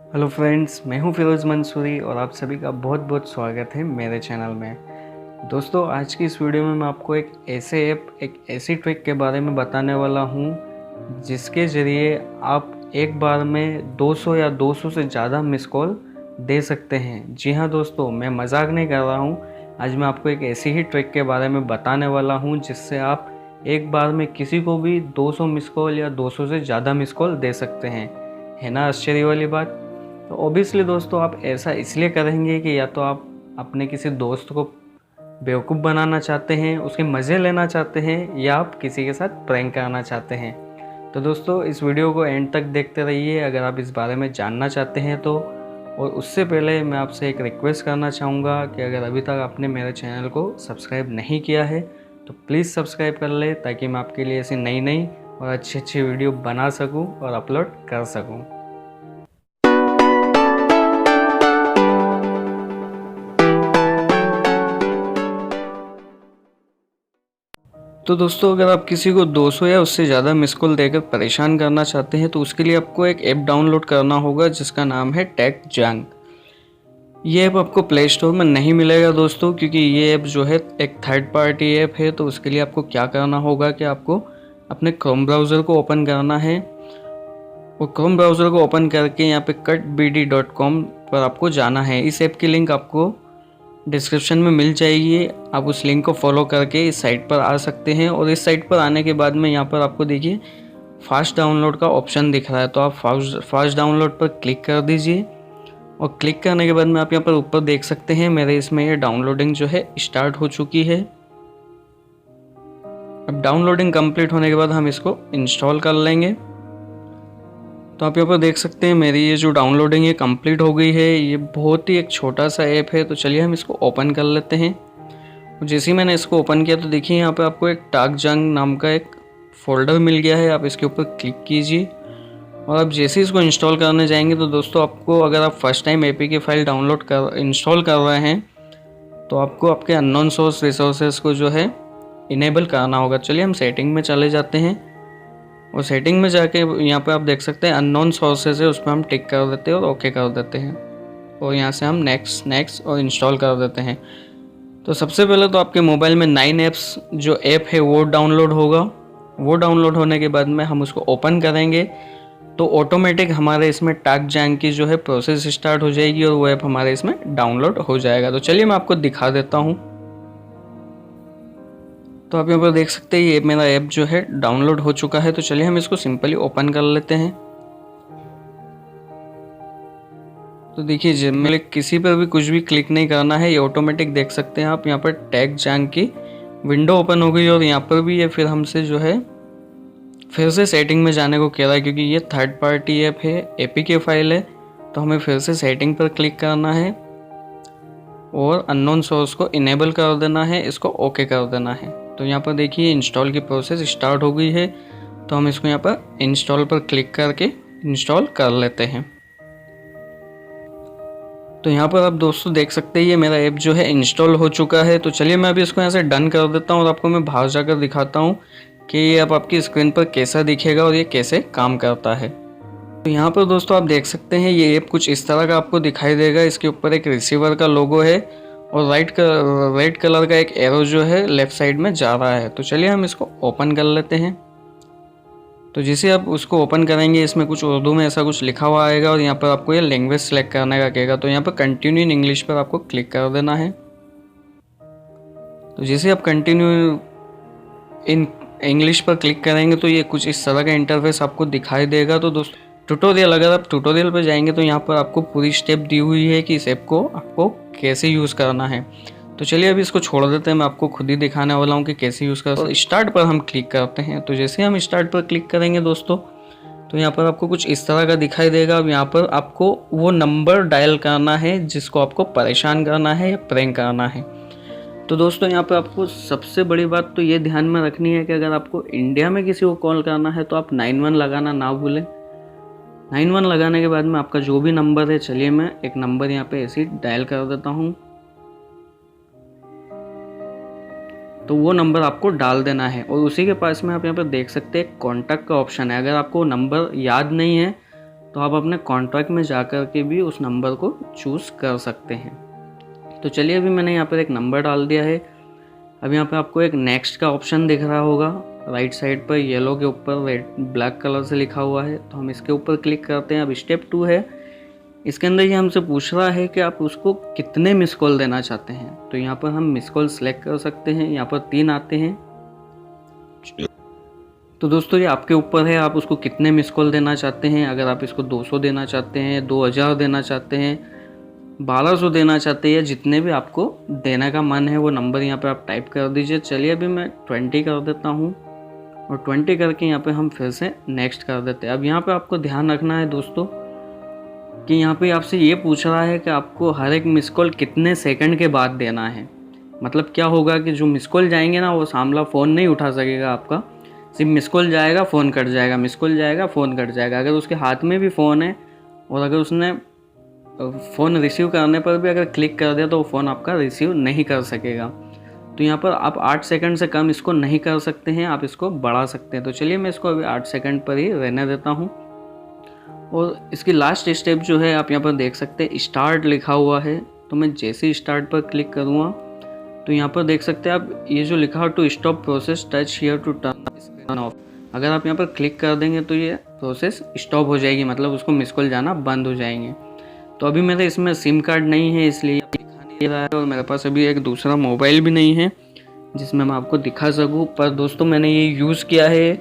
Hello friends, मैं हूं फिरोज़ मंसूरी और आप सभी का बहुत बहुत स्वागत है मेरे चैनल में। दोस्तों, आज की इस वीडियो में मैं आपको एक ऐसी ट्रिक के बारे में बताने वाला हूं जिसके ज़रिए आप एक बार में 200 या 200 से ज़्यादा मिस कॉल दे सकते हैं। जी हाँ दोस्तों, मैं मजाक नहीं कर रहा हूं। आज मैं आपको एक ऐसी ही ट्रिक के बारे में बताने वाला हूं जिससे आप एक बार में किसी को भी 200 मिस कॉल या 200 से ज़्यादा मिस कॉल दे सकते हैं। है ना आश्चर्य वाली बात। तो ऑब्वियसली दोस्तों, आप ऐसा इसलिए करेंगे कि या तो आप अपने किसी दोस्त को बेवकूफ़ बनाना चाहते हैं, उसके मज़े लेना चाहते हैं, या आप किसी के साथ प्रैंक करना चाहते हैं। तो दोस्तों, इस वीडियो को एंड तक देखते रहिए अगर आप इस बारे में जानना चाहते हैं तो। और उससे पहले मैं आपसे एक रिक्वेस्ट करना चाहूँगा कि अगर अभी तक आपने मेरे चैनल को सब्सक्राइब नहीं किया है तो प्लीज़ सब्सक्राइब कर ले, ताकि मैं आपके लिए ऐसी नई नई और अच्छी अच्छी वीडियो बना सकूँ और अपलोड कर सकूँ। तो दोस्तों, अगर आप किसी को 200 या उससे ज़्यादा मिस कॉल देकर परेशान करना चाहते हैं तो उसके लिए आपको एक ऐप डाउनलोड करना होगा जिसका नाम है टैगजांग। ये ऐप आपको प्ले स्टोर में नहीं मिलेगा दोस्तों, क्योंकि ये ऐप जो है एक थर्ड पार्टी ऐप है। तो उसके लिए आपको क्या करना होगा कि आपको अपने क्रोम ब्राउज़र को ओपन करना है और क्रोम ब्राउज़र को ओपन करके यहाँ पे cutbd.com पर आपको जाना है। इस ऐप की लिंक आपको डिस्क्रिप्शन में मिल जाएगी। आप उस लिंक को फॉलो करके इस साइट पर आ सकते हैं। और इस साइट पर आने के बाद में यहाँ पर आपको देखिए फास्ट डाउनलोड का ऑप्शन दिख रहा है, तो आप फास्ट डाउनलोड पर क्लिक कर दीजिए। और क्लिक करने के बाद में आप यहाँ पर ऊपर देख सकते हैं मेरे इसमें ये डाउनलोडिंग जो है स्टार्ट हो चुकी है। अब डाउनलोडिंग कंप्लीट होने के बाद हम इसको इंस्टॉल कर लेंगे। तो आप यहाँ पर देख सकते हैं मेरी ये जो डाउनलोडिंग है कंप्लीट हो गई है। ये बहुत ही एक छोटा सा ऐप है, तो चलिए हम इसको ओपन कर लेते हैं। जैसे ही मैंने इसको ओपन किया तो देखिए यहाँ पे आपको एक टैगजांग नाम का एक फ़ोल्डर मिल गया है। आप इसके ऊपर क्लिक कीजिए और आप जैसे ही इसको इंस्टॉल करने जाएंगे तो दोस्तों, आपको अगर आप first time APK file install कर रहे हैं तो आपको आपके अननोन सोर्स रिसोर्सेज को जो है इनेबल करना होगा। चलिए हम सेटिंग में चले जाते हैं और सेटिंग में जाके यहाँ पे आप देख सकते हैं अननोन सोर्सेज है, उस पर हम टिक कर देते हैं और ओके कर देते हैं। और यहाँ से हम नेक्स्ट और इंस्टॉल कर देते हैं। तो सबसे पहले तो आपके मोबाइल में 9 ऐप्स जो ऐप है वो डाउनलोड होगा। वो डाउनलोड होने के बाद में हम उसको ओपन करेंगे तो ऑटोमेटिक हमारे इसमें टैगजांग की जो है प्रोसेस स्टार्ट हो जाएगी और वो ऐप हमारे इसमें डाउनलोड हो जाएगा। तो चलिए मैं आपको दिखा देता हूँ। तो आप यहाँ पर देख सकते हैं ये मेरा ऐप जो है डाउनलोड हो चुका है। तो चलिए हम इसको सिंपली ओपन कर लेते हैं। तो देखिए, जब मैं किसी पर भी कुछ भी क्लिक नहीं करना है, ये ऑटोमेटिक देख सकते हैं आप यहाँ पर टैगजांग की विंडो ओपन हो गई। और यहाँ पर भी ये फिर हमसे जो है फिर से सेटिंग में जाने को कह रहा है, क्योंकि ये थर्ड पार्टी ऐप है, एपीके फाइल है। तो हमें फिर से सेटिंग पर क्लिक करना है और अननोन सोर्स को इनेबल कर देना है, इसको ओके कर देना है। तो यहाँ पर देखिए इंस्टॉल की प्रोसेस स्टार्ट हो गई है। तो हम इसको यहाँ पर इंस्टॉल पर क्लिक करके इंस्टॉल कर लेते हैं। तो यहाँ पर आप दोस्तों देख सकते हैं ये मेरा ऐप जो है इंस्टॉल हो चुका है। तो चलिए मैं अभी इसको यहाँ से डन कर देता हूँ और आपको मैं बाहर जाकर दिखाता हूँ कि ये अब आपकी स्क्रीन पर कैसा दिखेगा और ये कैसे काम करता है। तो यहाँ पर दोस्तों आप देख सकते हैं ये ऐप कुछ इस तरह का आपको दिखाई देगा। इसके ऊपर एक रिसीवर का लोगो है और रेड कलर का एक एरो जो है लेफ्ट साइड में जा रहा है। तो चलिए हम इसको ओपन कर लेते हैं। तो जैसे आप उसको ओपन करेंगे, इसमें कुछ उर्दू में ऐसा कुछ लिखा हुआ आएगा और यहाँ पर आपको ये लैंग्वेज सेलेक्ट करने का कहेगा। तो यहाँ पर कंटिन्यू इन इंग्लिश पर आपको क्लिक कर देना है। तो जैसे आप कंटिन्यू इन इंग्लिश पर क्लिक करेंगे तो ये कुछ इस तरह का इंटरफेस आपको दिखाई देगा। तो दोस्तों ट्यूटोरियल, अगर आप ट्यूटोरियल पर जाएंगे तो यहाँ पर आपको पूरी स्टेप दी हुई है कि इस ऐप को आपको कैसे यूज़ करना है। तो चलिए अभी इसको छोड़ देते हैं, मैं आपको खुद ही दिखाने वाला हूँ कि कैसे यूज़ कर। तो स्टार्ट पर हम क्लिक करते हैं। तो जैसे हम स्टार्ट पर क्लिक करेंगे दोस्तों, तो यहाँ पर आपको कुछ इस तरह का दिखाई देगा। अब यहाँ पर आपको वो नंबर डायल करना है जिसको आपको परेशान करना है या प्रैंक करना है। तो दोस्तों यहाँ पर आपको सबसे बड़ी बात तो ये ध्यान में रखनी है कि अगर आपको इंडिया में किसी को कॉल करना है तो आप 91 लगाना ना भूलें। 91 लगाने के बाद में आपका जो भी नंबर है, चलिए मैं एक नंबर यहाँ पे ऐसे ही डायल कर देता हूँ। तो वो नंबर आपको डाल देना है और उसी के पास में आप यहाँ पर देख सकते हैं कॉन्टैक्ट का ऑप्शन है। अगर आपको नंबर याद नहीं है तो तो आप अपने कॉन्टैक्ट में जा कर के भी उस नंबर को चूज़ कर सकते हैं। तो चलिए अभी मैंने यहाँ पर एक नंबर डाल दिया है। अब यहाँ पे आपको एक नेक्स्ट का ऑप्शन दिख रहा होगा राइट साइड पर, येलो के ऊपर रेड ब्लैक कलर से लिखा हुआ है, तो हम इसके ऊपर क्लिक करते हैं। अब स्टेप 2 है, इसके अंदर ये हमसे पूछ रहा है कि आप उसको कितने मिस कॉल देना चाहते हैं। तो यहाँ पर हम मिस कॉल सेलेक्ट कर सकते हैं, यहाँ पर 3 आते हैं। तो दोस्तों ये आपके ऊपर है, आप उसको कितने मिस कॉल देना चाहते हैं। अगर आप इसको 200 देना चाहते हैं, 2000 देना चाहते हैं, 1200 देना चाहते हैं, या जितने भी आपको देने का मन है वो नंबर यहाँ पे आप टाइप कर दीजिए। चलिए अभी मैं 20 कर देता हूँ और 20 करके यहाँ पे हम फिर से नेक्स्ट कर देते हैं। अब यहाँ पे आपको ध्यान रखना है दोस्तों कि यहाँ पे आपसे ये पूछ रहा है कि आपको हर एक मिस कॉल कितने सेकंड के बाद देना है। मतलब क्या होगा कि जो मिस कॉल जाएंगे ना, वो सामला फ़ोन नहीं उठा सकेगा आपका, सिर्फ मिस कॉल जाएगा, फ़ोन कट जाएगा, मिस कॉल जाएगा, फ़ोन कट जाएगा। अगर उसके हाथ में भी फ़ोन है और अगर उसने फ़ोन रिसीव करने पर भी अगर क्लिक कर दिया तो वो फ़ोन आपका रिसीव नहीं कर सकेगा। तो यहाँ पर आप 8 सेकंड से कम इसको नहीं कर सकते हैं, आप इसको बढ़ा सकते हैं। तो चलिए मैं इसको अभी 8 सेकंड पर ही रहने देता हूँ। और इसकी लास्ट स्टेप जो है आप यहाँ पर देख सकते हैं, स्टार्ट लिखा हुआ है। तो मैं जैसे ही स्टार्ट पर क्लिक करूँगा तो यहाँ पर देख सकते हैं आप, ये जो लिखा हो to stop process touch here to turn screen off, अगर आप यहाँ पर क्लिक कर देंगे तो ये प्रोसेस स्टॉप हो जाएगी, मतलब उसको मिस कॉल जाना बंद हो जाएंगे। तो अभी मेरे इसमें सिम कार्ड नहीं है, इसलिए दिखा नहीं रहा है, और मेरे पास अभी एक दूसरा मोबाइल भी नहीं है जिसमें मैं आपको दिखा सकूं। पर दोस्तों मैंने ये यूज़ किया है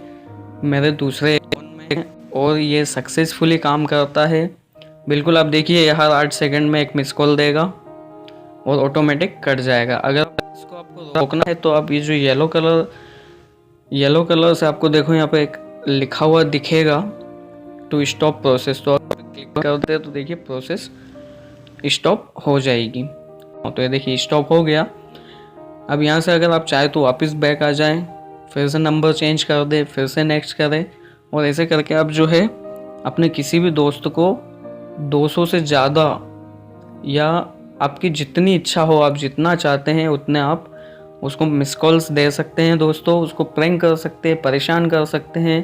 मेरे दूसरे फ़ोन में और ये सक्सेसफुली काम करता है। बिल्कुल आप देखिए, ये हर 8 सेकंड में एक मिस कॉल देगा और ऑटोमेटिक कट जाएगा। अगर इसको आपको रोकना है तो आप ये जो येलो कलर से आपको देखो यहाँ पे एक लिखा हुआ दिखेगा टू स्टॉप प्रोसेस, तो आप क्लिक करते हैं तो देखिए प्रोसेस स्टॉप हो जाएगी। तो ये देखिए स्टॉप हो गया। अब यहाँ से अगर आप चाहे तो वापस बैक आ जाएं, फिर से नंबर चेंज कर दें, फिर से नेक्स्ट करें, और ऐसे करके आप जो है अपने किसी भी दोस्त को 200 से ज़्यादा या आपकी जितनी इच्छा हो, आप जितना चाहते हैं उतने आप उसको मिस कॉल्स दे सकते हैं दोस्तों। उसको प्रैंक कर सकते हैं, परेशान कर सकते हैं,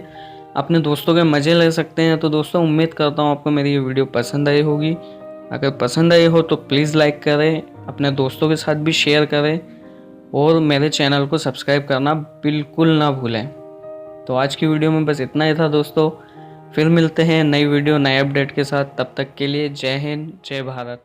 अपने दोस्तों के मज़े ले सकते हैं। तो दोस्तों उम्मीद करता हूँ आपको मेरी ये वीडियो पसंद आई होगी। अगर पसंद आई हो तो प्लीज़ लाइक करें, अपने दोस्तों के साथ भी शेयर करें और मेरे चैनल को सब्सक्राइब करना बिल्कुल ना भूलें। तो आज की वीडियो में बस इतना ही था दोस्तों, फिर मिलते हैं नई वीडियो नए अपडेट के साथ। तब तक के लिए जय हिंद, जय भारत।